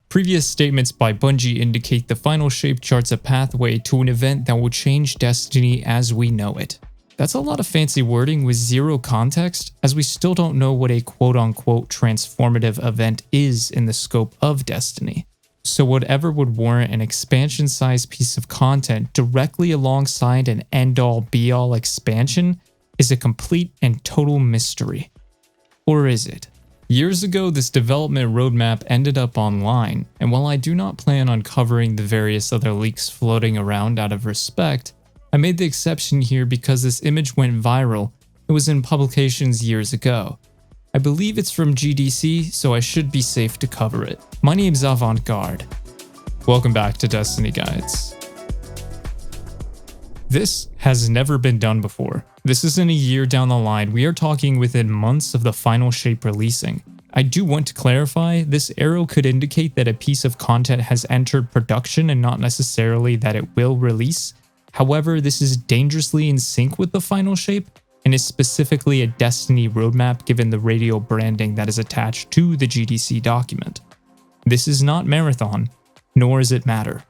Previous statements by Bungie indicate the final shape charts a pathway to an event that will change Destiny as we know it. That's a lot of fancy wording with zero context, as we still don't know what a quote-unquote transformative event is in the scope of Destiny. So whatever would warrant an expansion-sized piece of content directly alongside an end-all be-all expansion is a complete and total mystery. Or is it? Years ago, this development roadmap ended up online, and while I do not plan on covering the various other leaks floating around out of respect, I made the exception here because this image went viral. It was in publications years ago. I believe it's from GDC, so I should be safe to cover it. My name's Avant. Welcome back to Destiny Guides. This has never been done before. This isn't a year down the line, we are talking within months of the final shape releasing. I do want to clarify, this arrow could indicate that a piece of content has entered production and not necessarily that it will release. However, this is dangerously in sync with the final shape, and is specifically a Destiny roadmap given the radio branding that is attached to the GDC document. This is not Marathon, nor is it Matter.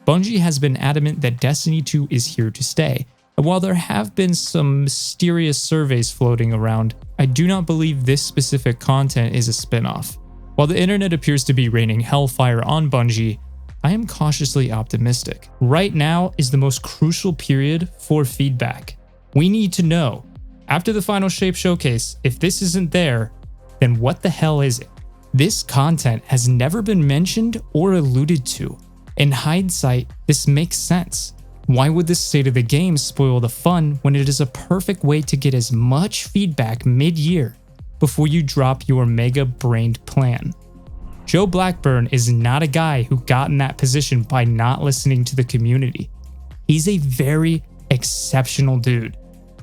Bungie has been adamant that Destiny 2 is here to stay, and while there have been some mysterious surveys floating around, I do not believe this specific content is a spin-off. While the internet appears to be raining hellfire on Bungie, I am cautiously optimistic. Right now is the most crucial period for feedback. We need to know, after the final shape showcase, if this isn't there, then what the hell is it? This content has never been mentioned or alluded to. In hindsight, this makes sense. Why would this state of the game spoil the fun when it is a perfect way to get as much feedback mid-year before you drop your mega-brained plan? Joe Blackburn is not a guy who got in that position by not listening to the community. He's a very exceptional dude,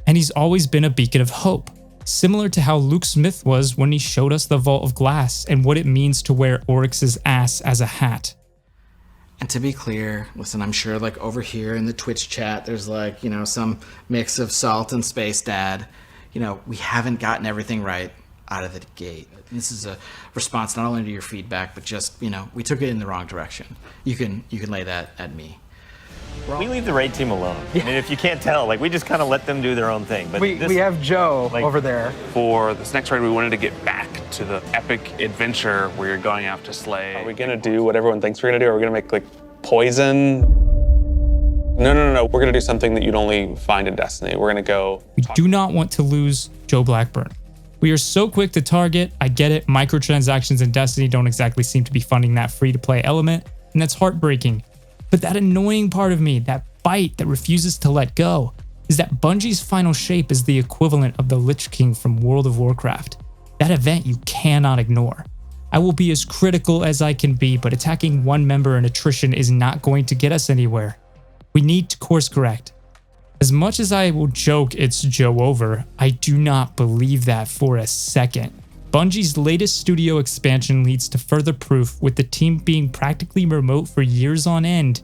and he's always been a beacon of hope, similar to how Luke Smith was when he showed us the Vault of Glass and what it means to wear Oryx's ass as a hat. And to be clear, listen, I'm sure like over here in the Twitch chat, there's like, some mix of salt and space dad. We haven't gotten everything right out of the gate. This is a response not only to your feedback, but just, we took it in the wrong direction. You can lay that at me. We leave the raid team alone. Yeah. I mean, if you can't tell, we just kind of let them do their own thing. But we have Joe over there. For this next raid, we wanted to get back to the epic adventure where you're going out to slay. Are we gonna do what everyone thinks we're gonna do? Are we gonna make poison? No. We're gonna do something that you'd only find in Destiny. We're gonna go. We do not want to lose Joe Blackburn. We are so quick to target. I get it. Microtransactions in Destiny don't exactly seem to be funding that free-to-play element, and that's heartbreaking. But that annoying part of me, that bite that refuses to let go, is that Bungie's final shape is the equivalent of the Lich King from World of Warcraft. That event you cannot ignore. I will be as critical as I can be, but attacking one member in attrition is not going to get us anywhere. We need to course correct. As much as I will joke it's Joeover, I do not believe that for a second. Bungie's latest studio expansion leads to further proof, with the team being practically remote for years on end.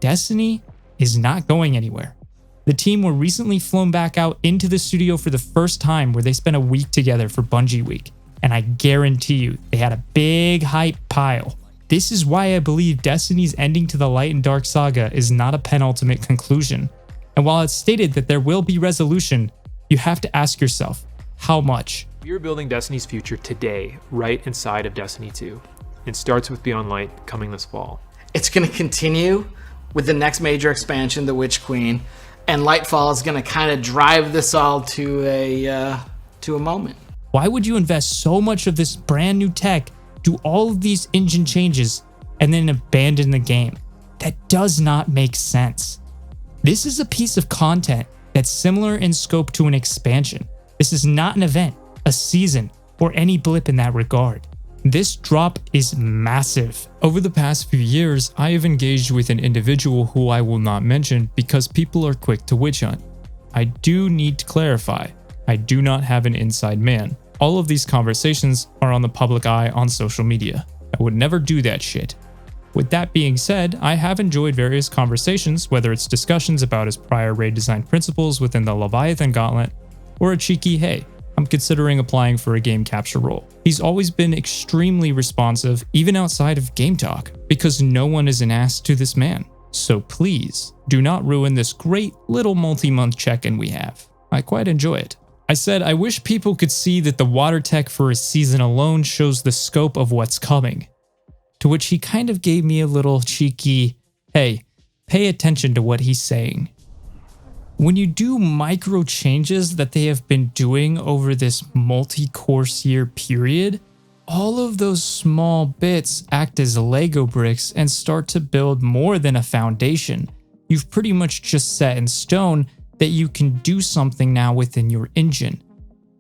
Destiny is not going anywhere. The team were recently flown back out into the studio for the first time, where they spent a week together for Bungie Week, and I guarantee you they had a big hype pile. This is why I believe Destiny's ending to the Light and Dark saga is not a penultimate conclusion. And while it's stated that there will be resolution, you have to ask yourself, how much? We are building Destiny's future today, right inside of Destiny 2. It starts with Beyond Light coming this fall. It's going to continue with the next major expansion, the Witch Queen, and Lightfall is going to kind of drive this all to a moment. Why would you invest so much of this brand new tech, do all of these engine changes, and then abandon the game? That does not make sense. This is a piece of content that's similar in scope to an expansion. This is not an event, a season, or any blip in that regard. This drop is massive. Over the past few years, I have engaged with an individual who I will not mention because people are quick to witch hunt. I do need to clarify, I do not have an inside man. All of these conversations are on the public eye on social media. I would never do that shit. With that being said, I have enjoyed various conversations, whether it's discussions about his prior raid design principles within the Leviathan Gauntlet, or a cheeky, hey, I'm considering applying for a game capture role. He's always been extremely responsive, even outside of Game Talk, because no one is an ass to this man. So please, do not ruin this great little multi-month check-in we have. I quite enjoy it. I said I wish people could see that the water tech for a season alone shows the scope of what's coming. To which he kind of gave me a little cheeky, hey, pay attention to what he's saying. When you do micro changes that they have been doing over this multi-course year period, all of those small bits act as Lego bricks and start to build more than a foundation. You've pretty much just set in stone that you can do something now within your engine.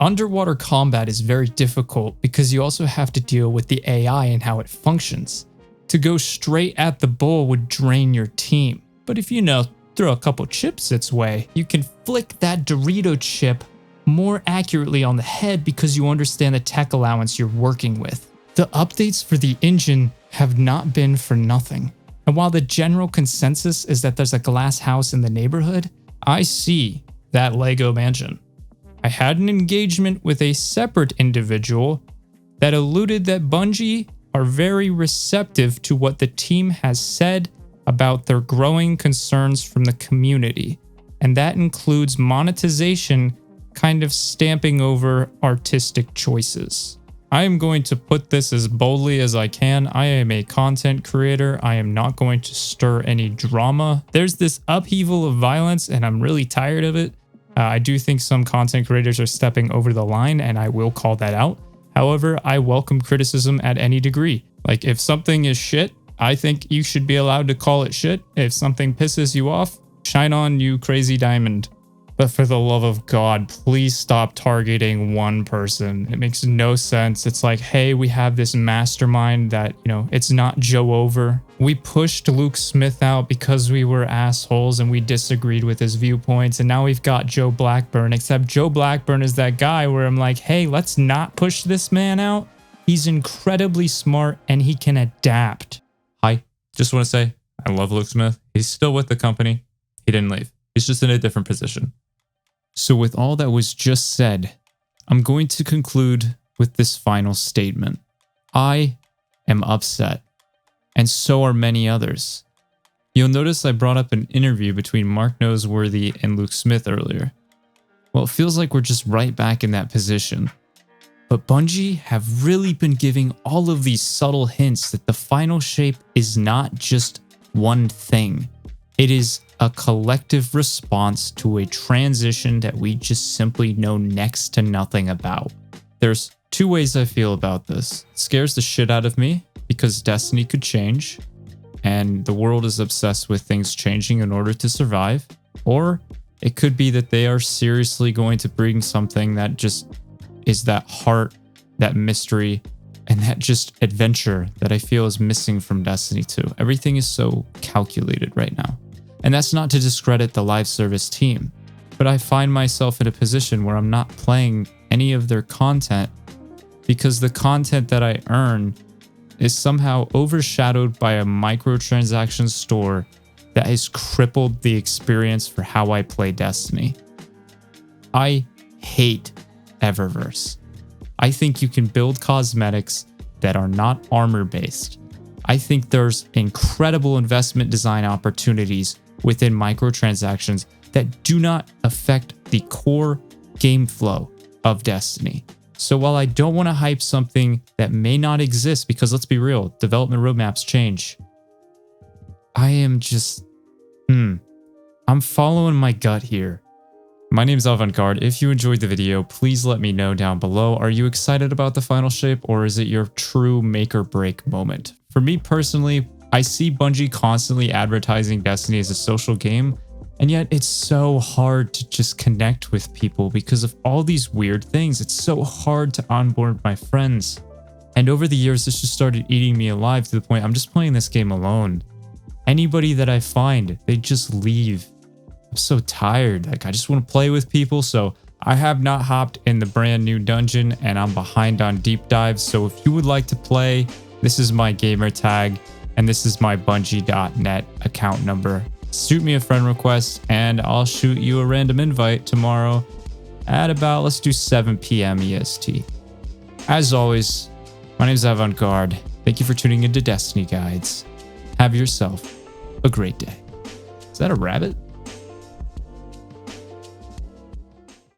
Underwater combat is very difficult because you also have to deal with the AI and how it functions. To go straight at the bull would drain your team, but if you throw a couple chips its way, you can flick that Dorito chip more accurately on the head because you understand the tech allowance you're working with. The updates for the engine have not been for nothing. And while the general consensus is that there's a glass house in the neighborhood, I see that Lego mansion. I had an engagement with a separate individual that alluded that Bungie are very receptive to what the team has said about their growing concerns from the community, and that includes monetization kind of stamping over artistic choices. I am going to put this as boldly as I can. I am a content creator. I am not going to stir any drama. There's this upheaval of violence and I'm really tired of it. I do think some content creators are stepping over the line and I will call that out. However, I welcome criticism at any degree. Like if something is shit, I think you should be allowed to call it shit. If something pisses you off, shine on, you crazy diamond. But for the love of God, please stop targeting one person. It makes no sense. It's like, hey, we have this mastermind that, it's not Joeover. We pushed Luke Smith out because we were assholes and we disagreed with his viewpoints. And now we've got Joe Blackburn, except Joe Blackburn is that guy where I'm like, hey, let's not push this man out. He's incredibly smart and he can adapt. Hi, just want to say, I love Luke Smith. He's still with the company. He didn't leave. He's just in a different position. So with all that was just said, I'm going to conclude with this final statement. I am upset, and so are many others. You'll notice I brought up an interview between Mark Noseworthy and Luke Smith earlier. Well, it feels like we're just right back in that position. But Bungie have really been giving all of these subtle hints that the final shape is not just one thing. It is a collective response to a transition that we just simply know next to nothing about. There's two ways I feel about this. It scares the shit out of me because Destiny could change and the world is obsessed with things changing in order to survive. Or it could be that they are seriously going to bring something that just is that heart, that mystery, and that just adventure that I feel is missing from Destiny 2. Everything is so calculated right now. And that's not to discredit the live service team, but I find myself in a position where I'm not playing any of their content because the content that I earn is somehow overshadowed by a microtransaction store that has crippled the experience for how I play Destiny. I hate Eververse. I think you can build cosmetics that are not armor based. I think there's incredible investment design opportunities within microtransactions that do not affect the core game flow of Destiny. So while I don't want to hype something that may not exist, because let's be real, development roadmaps change, I am just, I'm following my gut here. My name is Avant. If you enjoyed the video, please let me know down below. Are you excited about the final shape, or is it your true make or break moment? For me personally, I see Bungie constantly advertising Destiny as a social game, and yet it's so hard to just connect with people because of all these weird things. It's so hard to onboard my friends. And over the years, this just started eating me alive to the point I'm just playing this game alone. Anybody that I find, they just leave. I'm so tired. Like, I just want to play with people. So I have not hopped in the brand new dungeon and I'm behind on deep dives. So if you would like to play, this is my gamer tag and this is my Bungie.net account number. Shoot me a friend request and I'll shoot you a random invite tomorrow. at about, let's do 7 p.m. EST. As always, my name is Avant. Thank you for tuning into Destiny Guides. Have yourself a great day. Is that a rabbit?